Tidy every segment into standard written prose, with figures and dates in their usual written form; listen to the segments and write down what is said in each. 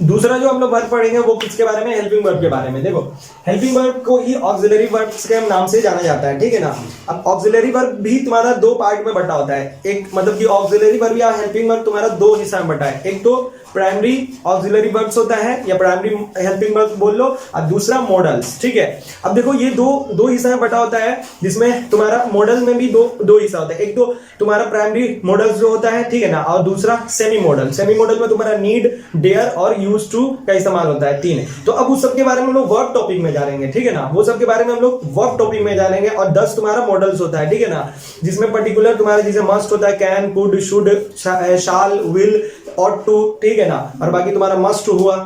दूसरा जो हम लोग वर्ब पढ़ेंगे वो किसके बारे में, हेल्पिंग वर्ब के बारे में। देखो हेल्पिंग वर्ब को ही ऑक्सिलरी वर्ब्स के नाम से जाना जाता है, ठीक है ना। अब ऑक्सिलरी वर्ब भी तुम्हारा दो पार्ट में बटा होता है, एक मतलब कि ऑक्सिलरी वर्ब या हेल्पिंग वर्ब तुम्हारा दो हिस्सा में बटा है। एक तो प्राइमरी ऑक्सिलरी वर्ब्स होता है या प्राइमरी हेल्पिंग वर्ब बोल लो, और दूसरा मॉडल्स, ठीक है। अब देखो ये दो हिस्सा में बटा होता है, जिसमें तुम्हारा मॉडल में भी दो हिस्सा होता है। एक तो तुम्हारा प्राइमरी मॉडल्स जो होता है, ठीक है ना, और दूसरा सेमी मॉडल। सेमी मॉडल में तुम्हारा नीड, डेयर और यूज टू का इस्तेमाल होता है, 3। तो अब उस सब के बारे में हम लोग वर्ब टॉपिक में जानेंगे, ठीक है ना। वो सब के बारे में हम लोग वर्ब टॉपिक में जानेंगे। और 10 तुम्हारा मॉडल्स होता है, ठीक है ना, जिसमें पर्टिकुलर तुम्हारा जैसे मस्ट होता है, can, could, should, shall, will, ought to, ठीक है ना। और बाकी तुम्हारा मस्ट हुआ,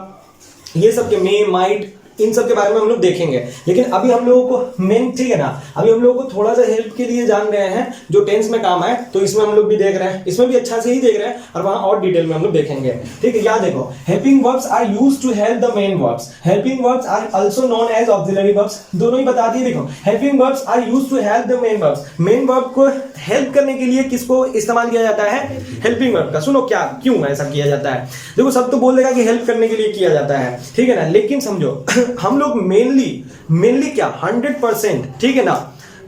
ये सब के मे, माइट, इन सब के बारे में हम लोग देखेंगे। लेकिन अभी हम लोगों को मेन, ठीक है ना, अभी हम लोगों को थोड़ा सा हेल्प के लिए जान रहे हैं जो टेंस में काम है, तो इसमें हम लोग भी देख रहे हैं, इसमें भी अच्छा से ही देख रहे हैं, और वहां और डिटेल में हम लोग देखेंगे, ठीक है। याद देखो, helping verbs are used to help the main verbs. Helping verbs are also known as auxiliary verbs. दोनों ही बता दिए। देखो helping verbs are used to help the main verbs. Main verb को हेल्प करने के लिए किसको इस्तेमाल किया जाता है, हेल्पिंग वर्ब का। सुनो क्या, क्यों ऐसा किया जाता है। देखो सब तो बोल देगा कि हेल्प करने के लिए किया जाता है, ठीक है ना, लेकिन समझो हम लोग मेनली क्या 100%, ठीक है ना,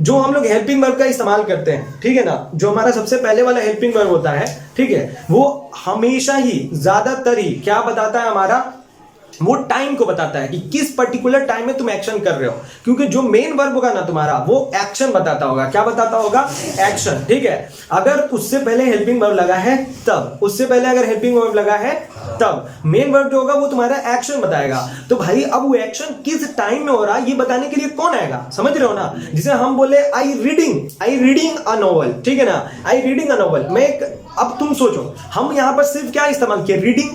जो हम लोग हेल्पिंग वर्ब का इस्तेमाल करते हैं, ठीक है ना, जो हमारा सबसे पहले वाला हेल्पिंग वर्ब होता है, ठीक है, वो हमेशा ही ज्यादातर ही क्या बताता है हमारा, वो टाइम को बताता है कि किस पर्टिकुलर टाइम में तुम एक्शन कर रहे हो। क्योंकि जो मेन वर्ब होगा ना तुम्हारा, वो एक्शन बताता होगा। क्या बताता होगा, एक्शन, ठीक है। अगर उससे पहले हेल्पिंग वर्ब लगा है तब, उससे पहले अगर हेल्पिंग वर्ब लगा है तब मेन वर्ब जो होगा वो तुम्हारा एक्शन बताएगा। तो भाई अब वो एक्शन किस टाइम में हो रहा है ये बताने के लिए कौन आएगा, समझ रहे हो ना। जिसे हम बोले आई रीडिंग अ नॉवल, ठीक है ना, आई रीडिंग अ नॉवल। अब तुम सोचो, हम यहां पर सिर्फ क्या इस्तेमाल किया, रीडिंग।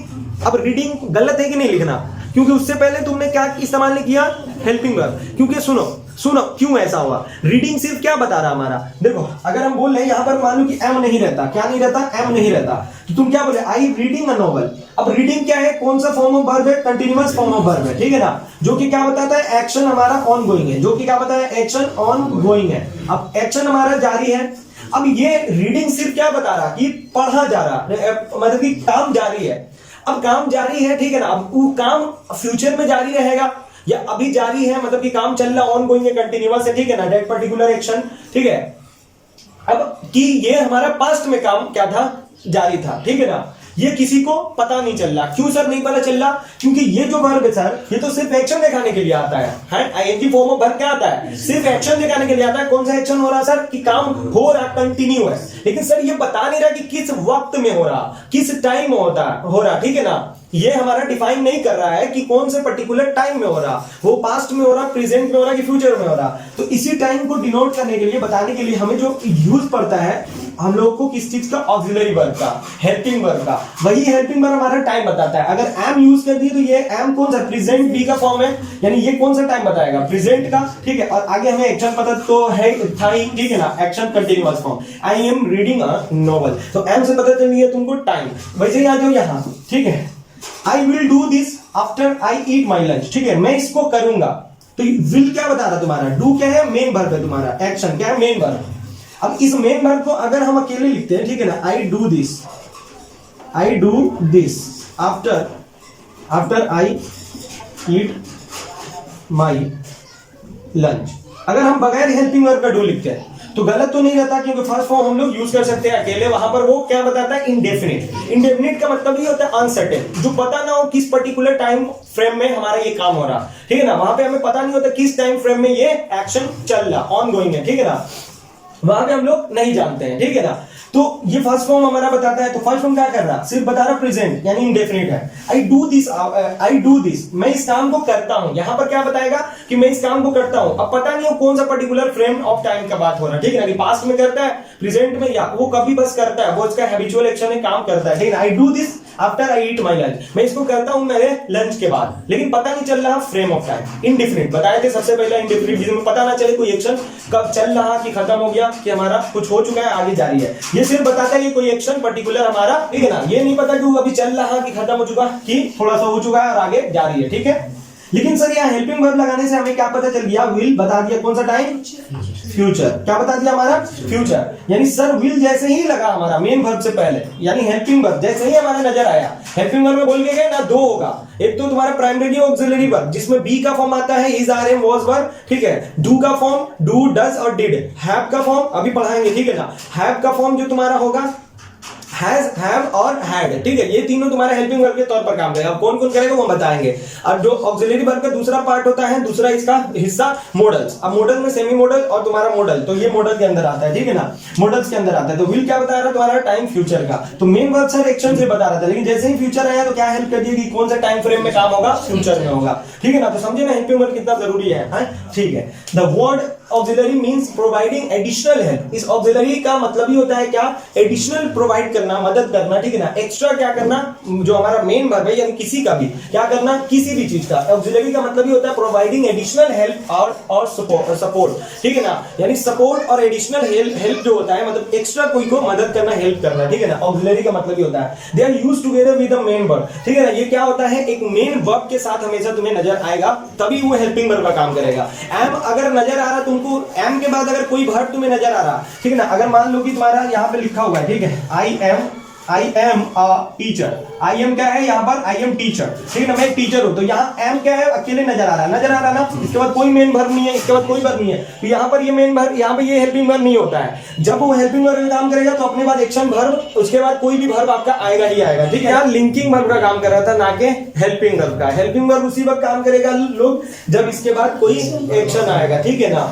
अब रीडिंग गलत है कि नहीं लिखना, क्योंकि उससे पहले तुमने क्या इस्तेमाल नहीं किया, हेल्पिंग वर्ब। क्योंकि सुनो क्यों ऐसा हुआ, रीडिंग सिर्फ क्या बता रहा हमारा। देखो अगर हम बोल रहे हैं यहां पर मान लो कि एम नहीं रहता, क्या नहीं रहता, एम नहीं रहता, तो तुम क्या बोले, आई रीडिंग अ नॉवल। अब रीडिंग क्या है, कौन सा फॉर्म ऑफ वर्ब है, कंटिन्यूअस फॉर्म ऑफ वर्ब है, ठीक है ना, जो कि क्या बताता है, एक्शन हमारा ऑन गोइंग है, जो कि क्या बताता है, एक्शन ऑन गोइंग है। अब एक्शन हमारा जारी है। अब ये रीडिंग सिर्फ क्या बता रहा कि पढ़ा जा रहा, मतलब कि काम जारी है। अब काम जारी है, ठीक है ना, अब वो काम फ्यूचर में जारी रहेगा या अभी जारी है, मतलब कि काम चल रहा, ऑन गोइंग है, कंटिन्यूअस है, ठीक है ना, दैट पर्टिकुलर एक्शन, ठीक है। अब कि ये हमारा पास्ट में काम क्या था, जारी था, ठीक है ना, ये किसी को पता नहीं चल रहा। क्यों सर नहीं पता चल रहा, क्योंकि ये जो वर्ब है सर, ये तो सिर्फ एक्शन दिखाने के लिए आता है। आईएनजी फॉर्म ऑफ वर्ब क्या आता है, सिर्फ एक्शन दिखाने के लिए आता है। कौन सा एक्शन हो रहा सर, कि काम हो रहा, कंटिन्यू है, लेकिन सर ये बता नहीं रहा कि किस वक्त में हो रहा, किस टाइम में हो रहा, ठीक है ना। ये हमारा डिफाइन नहीं कर रहा है कि कौन से पर्टिकुलर टाइम में हो रहा, वो पास्ट में हो रहा, प्रेजेंट में हो रहा कि फ्यूचर में हो रहा। तो इसी टाइम को डिनोट करने के लिए, बताने के लिए हमें जो यूज पड़ता है हम लोगों को किस चीज का, ऑक्सिलरी वर्ब का, हेल्पिंग वर्ब का। वही हेल्पिंग वर्ब हमारा टाइम बताता है। अगर एम यूज कर दिए तो ये एम कौन सा, प्रेजेंट बी का फॉर्म है, यानी ये कौन सा टाइम बताएगा, प्रेजेंट का, ठीक है। और आगे हमें एक्शन पता तो है था ही, ठीक है ना, action continuous form, I am reading a novel, तो एम से पता चल रही है तुमको टाइम। वैसे ही आ जाओ यहां, ठीक है, I will do this after I eat my lunch, ठीक है, मैं इसको करूंगा। तो विल क्या बता रहा तुम्हारा, डू क्या है, मेन वर्ब है तुम्हारा, एक्शन क्या है, मेन वर्ब। अब इस मेन वर्ब को अगर हम अकेले लिखते हैं, ठीक है ना, I do this after I eat my lunch. अगर हम बगैर हेल्पिंग वर्ब का डू लिखते हैं तो गलत तो नहीं रहता, क्योंकि फर्स्ट फॉर्म हम लोग यूज कर सकते हैं अकेले। वहां पर वो क्या बताता है, इंडेफिनिट। इंडेफिनिट का मतलब ये होता है अनसर्टेन, जो पता ना हो किस पर्टिकुलर टाइम फ्रेम में हमारा ये काम हो रहा, ठीक है ना। वहां पे हमें पता नहीं होता किस टाइम फ्रेम में ये एक्शन चल रहा, ऑन गोइंग है, ठीक है ना, वहां पे हम लोग नहीं जानते हैं, ठीक है ना। तो ये फर्स्ट फॉर्म हमारा बताता है। तो फर्स्ट फॉर्म क्या कर रहा, सिर्फ बता रहा प्रेजेंट, यानी इंडेफिनिट है। आई डू दिस, मैं इस काम को करता हूं। यहां पर क्या बताएगा कि मैं इस काम को करता हूं। अब पता नहीं हो कौन सा पर्टिकुलर फ्रेम ऑफ टाइम का बात हो रहा है, ठीक है ना, कि पास्ट में करता है, प्रेजेंट में, या वो कभी बस करता है, वो इसका हैबिचुअल एक्शन है, काम करता है, ठीक है। I do this after I eat my lunch, मैं इसको करता हूं मेरे लंच के बाद, लेकिन पता नहीं चल रहा फ्रेम ऑफ टाइम। इंडेफिनिट बताए थे सबसे पहले, इंडेफिनिट जिसमें पता ना चले कोई एक्शन कब चल रहा, कि खत्म हो गया, कि हमारा कुछ हो चुका है, आगे जारी है। ये सिर्फ बताता है कि कोई एक्शन पर्टिकुलर हमारा, ठीक है ना, ये नहीं पता कि वो अभी चल रहा, कि खत्म हो चुका, कि थोड़ा सा हो चुका है और आगे जारी है, ठीक है। लेकिन सर यहाँ हेल्पिंग वर्ब लगाने से हमें क्या पता चल गया, विल बता दिया, कौन सा टाइम, फ्यूचर, क्या बता दिया हमारा, फ्यूचर। यानी सर विल जैसे ही लगा हमारा मेन वर्ब से पहले, यानी हेल्पिंग वर्ब जैसे ही हमारा नजर आया, हेल्पिंग वर्ब में बोल के गए ना, दो होगा, एक तो तुम्हारा प्राइमरी ऑक्सिलरी वर्ब जिसमें बी का फॉर्म आता है, इज, आर, एम, वाज, वर, ठीक है, डू का फॉर्म डू, डज और डिड, हैव का फॉर्म अभी पढ़ाएंगे, ठीक है ना, हैव का फॉर्म जो तुम्हारा होगा हैज, हैव और हैड, ठीक है, ये तीनों तुम्हारे हेल्पिंग वर्ब के तौर पर काम करेगा। अब कौन कौन करेगा वो बताएंगे। अब जो ऑक्सिलरी वर्ब का दूसरा पार्ट होता है, दूसरा इसका हिस्सा मॉडल्स। अब मॉडल में सेमी मॉडल और तुम्हारा मॉडल, तो ये मॉडल के अंदर आता है, ठीक है ना, मॉडल्स के अंदर आता है। तो विल क्या बता रहा है तुम्हारा, टाइम फ्यूचर का। तो मेन वर्ब सर एक्शन से बता रहा था, लेकिन जैसे ही फ्यूचर आया तो क्या हेल्प कर दिया कि कौन सा टाइम फ्रेम में काम होगा, फ्यूचर में होगा, ठीक है ना। तो समझे ना हेल्पिंग वर्ब कितना जरूरी है, ठीक है। The word auxiliary means providing additional help. इस ऑक्सिलरी का मतलब ही होता है क्या, एडिशनल प्रोवाइड करना, मदद करना, ठीक है ना, एक्स्ट्रा क्या करना, जो हमारा मेन वर्ब है यानी किसी का भी क्या करना, किसी भी चीज का। ऑक्सिलरी का मतलब ही होता है प्रोवाइडिंग एडिशनल हेल्प और सपोर्ट, ठीक है ना, यानी सपोर्ट और एडिशनल हेल्प जो होता है मतलब एक्स्ट्रा कोई को मदद करना, हेल्प करना, ठीक है ना, ऑक्सिलरी का मतलब ही होता है। They are used together with the main verb, ठीक है ना, ये क्या होता है, एक मेन वर्ब के साथ हमेशा तुम्हें नजर आएगा, तभी वो हेल्पिंग वर्ब का काम करेगा। एम अगर नजर आ रहा तुमको, एम के बाद अगर कोई वर्ब तुम्हें नजर आ रहा, ठीक है ना, अगर मान लो कि तुम्हारा यहाँ पे लिखा हुआ है, ठीक है, I am a teacher, I am क्या है यहाँ पर, आई एम टीचर, ठीक है ना, मैं एक टीचर हूं, तो यहाँ एम क्या है, अकेले नजर आ रहा है ना, इसके बाद कोई मेन वर्ब नहीं है, इसके बाद कोई वर्ब नहीं है, तो यहाँ पर ये मेन वर्ब, यहाँ पे ये हेल्पिंग वर्ब नहीं होता है। जब वो हेल्पिंग वर्ब का काम करेगा तो अपने बाद एक्शन वर्ब, उसके बाद कोई भी वर्ब आपका आएगा ही आएगा, ठीक है। यहाँ लिंकिंग वर्ब का काम कर रहा था, ना कि हेल्पिंग वर्ब का। हेल्पिंग वर्ब उसी वक्त काम करेगा लोग जब इसके बाद कोई एक्शन आएगा, ठीक है ना,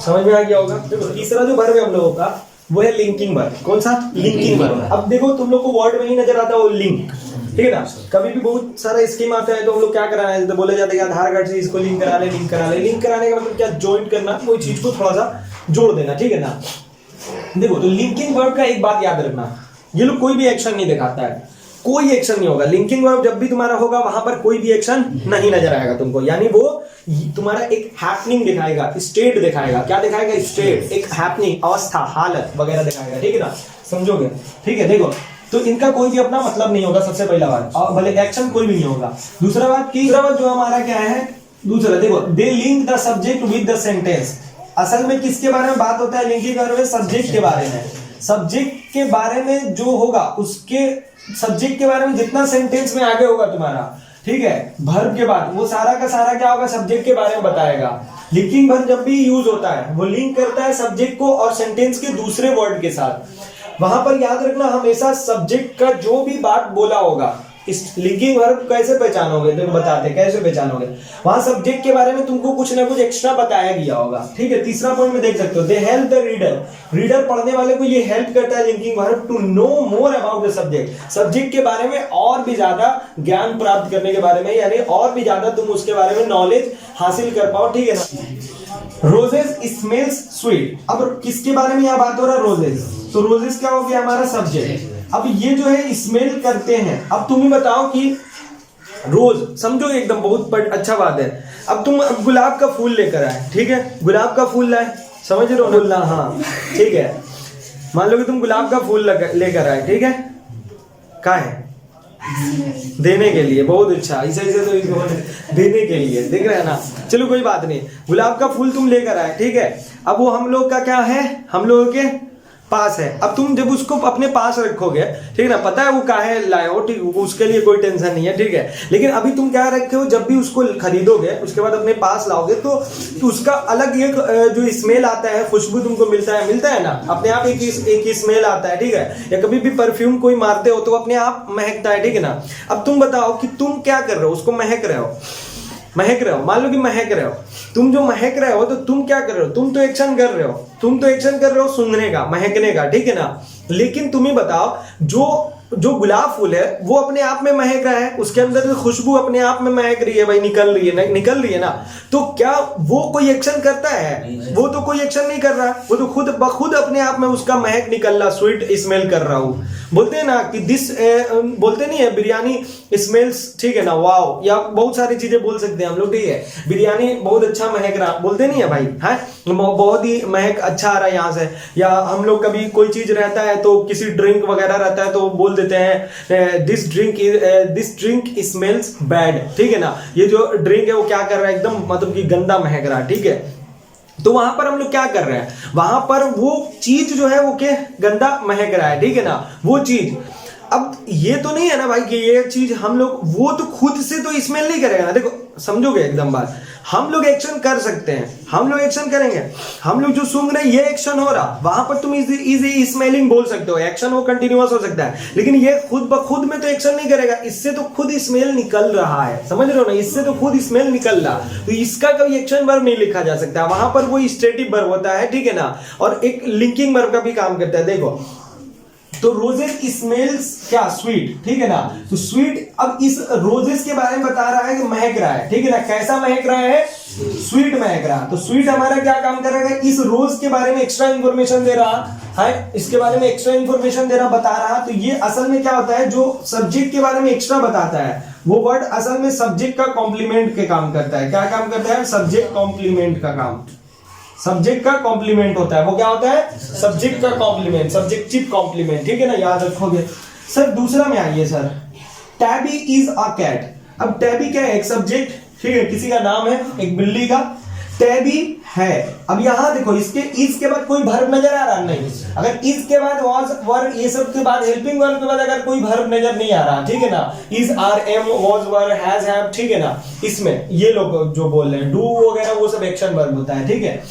समझ में आ गया होगा। देखो तीसरा जो वर्ब है हम लोगों का वो है लिंकिंग वर्ब। कौन सा, लिंकिंग वर्ब। अब देखो तुम लोग को वर्ड में ही नजर आता है वो लिंक, ठीक है ना। कभी भी बहुत सारा स्कीम आता है तो हम लोग क्या कराना है, तो बोले जाते हैं आधार कार्ड से इसको लिंक करा ले, लिंक करा ले। लिंक कराने का मतलब क्या, ज्वाइंट करना, कोई चीज को थोड़ा सा जोड़ देना, ठीक है ना। देखो तो लिंकिंग वर्ब का एक बात याद रखना, ये लोग कोई भी एक्शन नहीं दिखाता है, कोई एक्शन नहीं होगा। लिंकिंग वर्ब जब भी तुम्हारा होगा वहां पर कोई भी एक्शन नहीं नजर आएगा तुमको, यानी वो तुम्हारा एक हैपनिंग दिखाएगा, स्टेट दिखाएगा। क्या दिखाएगा, स्टेट, एक हैपनिंग, अवस्था, हालत वगैरह दिखाएगा, ठीक है ना, समझोगे, ठीक है। देखो तो इनका कोई भी अपना मतलब नहीं होगा, सबसे पहला बात, और भले एक्शन कोई भी नहीं होगा। दूसरा बात जो हमारा क्या है, दूसरा देखो, they link the subject with the sentence. असल में किसके बारे में बात होता है लिंकिंग वर्ब में, सब्जेक्ट के बारे में। सब्जेक्ट के बारे में जो होगा, उसके सब्जेक्ट के बारे में जितना सेंटेंस में आगे होगा तुम्हारा, ठीक है, वर्ब के बाद वो सारा का सारा क्या होगा, सब्जेक्ट के बारे में बताएगा। लिंकिंग वर्ब जब भी यूज होता है वो लिंक करता है सब्जेक्ट को और सेंटेंस के दूसरे वर्ड के साथ। वहां पर याद रखना हमेशा सब्जेक्ट का जो भी बात बोला होगा, इस लिंकिंग वर्ब कैसे पहचानोगे, देखो बताते कैसे पहचानोगे, वहां सब्जेक्ट के बारे में तुमको कुछ ना कुछ एक्स्ट्रा बताया गया होगा, ठीक है। तीसरा पॉइंट में देख सकते हो, they help the reader, reader पढ़ने वाले को ये हेल्प करता है linking verb to know more about the subject, subject के बारे में और भी ज्यादा ज्ञान प्राप्त करने के बारे में, यानी और भी ज्यादा तुम उसके बारे में नॉलेज हासिल कर पाओ, ठीक है ना। रोजेस स्मेल्स स्वीट, अब किसके बारे में यहाँ बात हो रहा है, रोजेस, तो रोजेस क्या हो गया हमारा सब्जेक्ट। अब ये जो है स्मेल करते हैं, अब तुम ही बताओ कि रोज, समझो एकदम बहुत अच्छा बात है। अब तुम गुलाब का फूल लेकर आए, ठीक है, गुलाब का फूल लाए, समझ रहे हो ना, हाँ ठीक है। मान लो कि तुम गुलाब का फूल लेकर आए, ठीक है, क्या है, देने के लिए, बहुत अच्छा, ऐसे तो देने के लिए, देख रहे हैं ना, चलो कोई बात नहीं। गुलाब का फूल तुम लेकर आए, ठीक है, अब वो हम लोग का क्या है, हम लोगों के पास है। अब तुम जब उसको अपने पास रखोगे, ठीक है ना, पता है वो काहे लाए हो, ठीक, उसके लिए कोई टेंशन नहीं है, ठीक है, लेकिन अभी तुम क्या रखे हो, जब भी उसको खरीदोगे उसके बाद अपने पास लाओगे तो उसका अलग एक जो स्मेल आता है, खुशबू तुमको मिलता है ना, अपने आप एक स्मेल आता है, ठीक है। या कभी भी परफ्यूम कोई मारते हो तो अपने आप महकता है, ठीक है ना। अब तुम बताओ कि तुम क्या कर रहे हो, उसको महक रहे हो, मान लो कि महक रहे हो, तुम जो महक रहे हो तो तुम क्या कर रहे हो, तुम तो एक्शन कर रहे हो सुंघने का, महकने का, ठीक है ना। लेकिन तुम ही बताओ, जो गुलाब फूल है वो अपने आप में महक रहा है, उसके अंदर जो खुशबू अपने आप में महक रही है भाई, निकल रही है ना, तो क्या वो कोई एक्शन करता है, वो तो कोई एक्शन नहीं कर रहा, वो तो खुद अपने आप में उसका महक निकल रहा, स्वीट स्मेल कर रहा हूं, बोलते हैं ना कि दिस बोलते नहीं है बिरयानी स्मेल्स, ठीक है ना, वाओ, या बहुत सारी चीजें बोल सकते हैं हम लोग, ठीक है, बिरयानी बहुत अच्छा महक रहा, बोलते नहीं है भाई, है बहुत ही महक अच्छा आ रहा है यहाँ से। या हम लोग कभी कोई चीज रहता है तो किसी ड्रिंक वगैरह रहता है तो बोल देते हैं दिस ड्रिंक स्मेल्स बैड, ठीक है ना, ये जो ड्रिंक है वो क्या कर रहा है, एकदम मतलब कि गंदा महक रहा है, ठीक है। तो वहां पर हम लोग क्या कर रहे हैं, वहां पर वो चीज जो है वो क्या गंदा महक रहा है, ठीक है ना, वो चीज। अब ये तो नहीं है ना भाई कि ये चीज हम लोग, वो तो खुद से तो स्मेल नहीं करेगा ना, देखो समझोगे एकदम बात, हम लोग एक्शन कर सकते हैं, हम लोग एक्शन करेंगे, हम लोग जो सूंघ रहे हैं ये एक्शन हो रहा, वहां पर तुम इजी स्मेलिंग बोल सकते हो, एक्शन वो कंटिन्यूअस हो सकता है, लेकिन ये खुद ब खुद में तो एक्शन नहीं करेगा, इससे तो खुद स्मेल निकल रहा है, समझ रहे हो ना, इससे तो खुद स्मेल निकल रहा, तो इसका कोई एक्शन वर्ब नहीं लिखा जा सकता, वहां पर वो स्टेटिव वर्ब होता है, ठीक है ना, और एक लिंकिंग वर्ब का भी काम करता है। देखो तो रोजेस स्मेल्स क्या स्वीट, ठीक है ना, तो स्वीट, अब इस रोजेस के बारे में बता रहा है कि महक रहा है, ठीक है ना, कैसा महक रहा है, स्वीट महक रहा, तो स्वीट हमारा क्या काम कर रहा है, इस रोज के बारे में एक्स्ट्रा इंफॉर्मेशन दे रहा है, इसके बारे में एक्स्ट्रा इंफॉर्मेशन दे रहा, बता रहा, तो ये असल में क्या होता है, जो सब्जेक्ट के बारे में एक्स्ट्रा बताता है वो वर्ड असल में सब्जेक्ट का कॉम्प्लीमेंट के काम करता है, क्या काम करता है, सब्जेक्ट कॉम्प्लीमेंट का काम, सब्जेक्ट का कॉम्प्लीमेंट होता है, वो क्या होता है, सब्जेक्ट का कॉम्प्लीमेंट, सब्जेक्टिव कॉम्प्लीमेंट, ठीक है ना, याद रखोगे। सर दूसरा में आइए sir, tabby is a cat, अब टैबी क्या है, एक सब्जेक्ट, ठीक है, किसी का नाम है, एक बिल्ली का, टैबी है। अब यहां देखो इसके इज के बाद कोई वर्ब नजर आ रहा नहीं, अगर इज के बाद वाज वर ये सब के बाद हेल्पिंग वर्ब के बाद अगर कोई वर्ब नजर नहीं आ रहा, ठीक है ना, is are am was were has have, ठीक है ना, इसमें ये लोग जो बोल रहे हैं डू वगैरह वो सब एक्शन वर्ब होता है, ठीक है,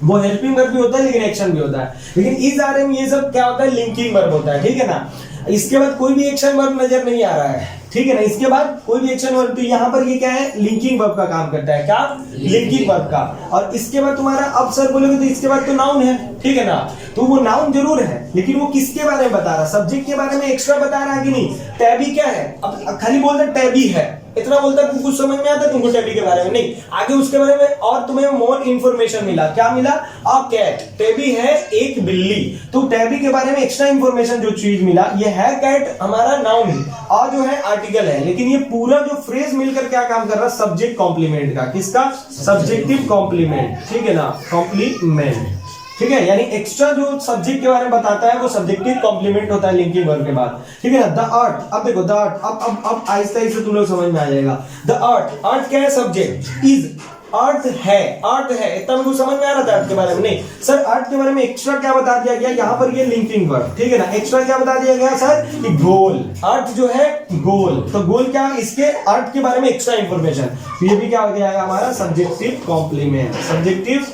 वो हेल्पिंग वर्ब भी होता है लेकिन एक्शन भी होता है, लेकिन इज आर एम ये सब क्या होता है, लिंकिंग वर्ब होता है, ठीक है ना, इसके बाद कोई भी एक्शन वर्ब नजर नहीं आ रहा है, ठीक है ना, इसके बाद कोई भी एक्शन वर्ब, तो यहां पर ये क्या है, लिंकिंग वर्ब का काम करता है, क्या, लिंकिंग वर्ब का, और इसके बाद तुम्हारा, अब सर बोलोगे तो इसके बाद तो नाउन है, ठीक है ना, तो वो नाउन जरूर है लेकिन वो किसके बारे में बता रहा, सब्जेक्ट के बारे में एक्स्ट्रा बता रहा है कि नहीं, टैबी क्या है, अब खाली बोलते टैबी है इतना बोलता है, कुछ समझ में आता है तुमको टैबी के बारे में, नहीं, आगे उसके बारे में और तुम्हें मोर इंफॉर्मेशन मिला, क्या मिला, अ कैट, टैबी है एक बिल्ली, तो टैबी के बारे में एक्स्ट्रा इंफॉर्मेशन जो चीज मिला, ये है कैट हमारा नाउन, और जो है आर्टिकल है, लेकिन ये पूरा जो फ्रेज मिलकर क्या काम कर रहा है, सब्जेक्ट कॉम्प्लीमेंट का, किसका, सब्जेक्टिव कॉम्प्लीमेंट, ठीक है ना, कॉम्प्लीमेंट, ठीक है, यानी एक्स्ट्रा जो सब्जेक्ट के बारे में बताता है वो सब्जेक्टिव कॉम्प्लीमेंट होता है लिंकिंग वर्ब के बाद, ठीक है ना। द आर्ट, अब देखो द आर्ट, अब आहिस्ता आहिस्ता तुम लोग समझ में आ जाएगा, द आर्ट, आर्ट क्या है, सब्जेक्ट, इज अर्थ है, अर्थ है, इतना कुछ समझ में आ रहा था अर्थ के बारे में, नहीं सर, अर्थ के बारे में एक्स्ट्रा क्या बता दिया गया, यहाँ पर ये लिंकिंग वर्ब, ठीक है ना, एक्स्ट्रा क्या बता दिया गया सर, कि गोल, अर्थ जो है गोल, तो गोल क्या, इसके अर्थ के बारे में एक्स्ट्रा इंफॉर्मेशन, तो ये भी क्या हो गया हमारा सब्जेक्टिव कॉम्प्लीमेंट, सब्जेक्टिव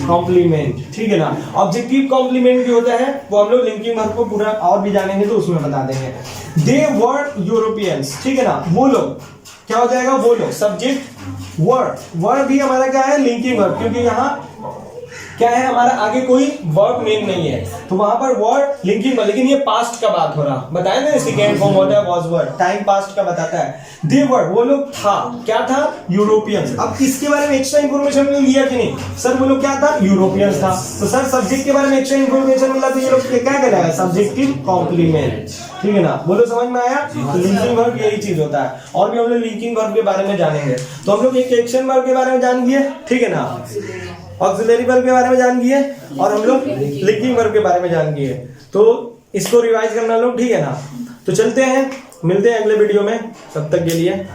कॉम्प्लीमेंट, ठीक है ना। ऑब्जेक्टिव कॉम्प्लीमेंट भी होता है, वो हम लोग लिंकिंग वर्ब को पूरा और भी जानेंगे तो उसमें बता देंगे। दे वर यूरोपियंस, ठीक है ना, वो लोग क्या हो जाएगा, वो लोग, सब्जेक्ट, वर्ड भी हमारा क्या है, लिंकिंग वर्ब, क्योंकि यहाँ क्या है हमारा आगे कोई वर्ब नेम नहीं है, तो वहां पर वर्ड लिंकिंग वर्ब, लेकिन ये पास्ट का बात हो रहा, बताया ना, सेकंड फॉर्म होता है वाज वर्ड, टाइम पास्ट का बताता है। दे वर्ड, वो लोग था, क्या था, यूरोपियंस। अब इसके बारे में एक्स्ट्रा इंफॉर्मेशन लिया कि नहीं, सर वो लोग क्या था, यूरोपियंस था, तो सर सब्जेक्ट के बारे में एक्स्ट्रा इंफॉर्मेशन मिला तो ये लोग क्या कहलाएगा, सब्जेक्टिव कॉम्प्लीमेंट, ठीक है ना, बोलो समझ में आया। तो लिंकिंग वर्ब यही चीज होता है, और भी हम लोग लिंकिंग वर्ब के बारे में जानेंगे। तो हम लोग एक एक्शन वर्ब के बारे में जान लिए, ठीक है ना, ऑक्सिलरी वर्ब के बारे में जान लिए, और हम लोग लिंकिंग वर्ब के बारे में जान लिए, तो इसको रिवाइज करना लोग, ठीक है ना। तो चलते हैं, मिलते हैं अगले वीडियो में, तब तक के लिए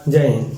जय हिंद।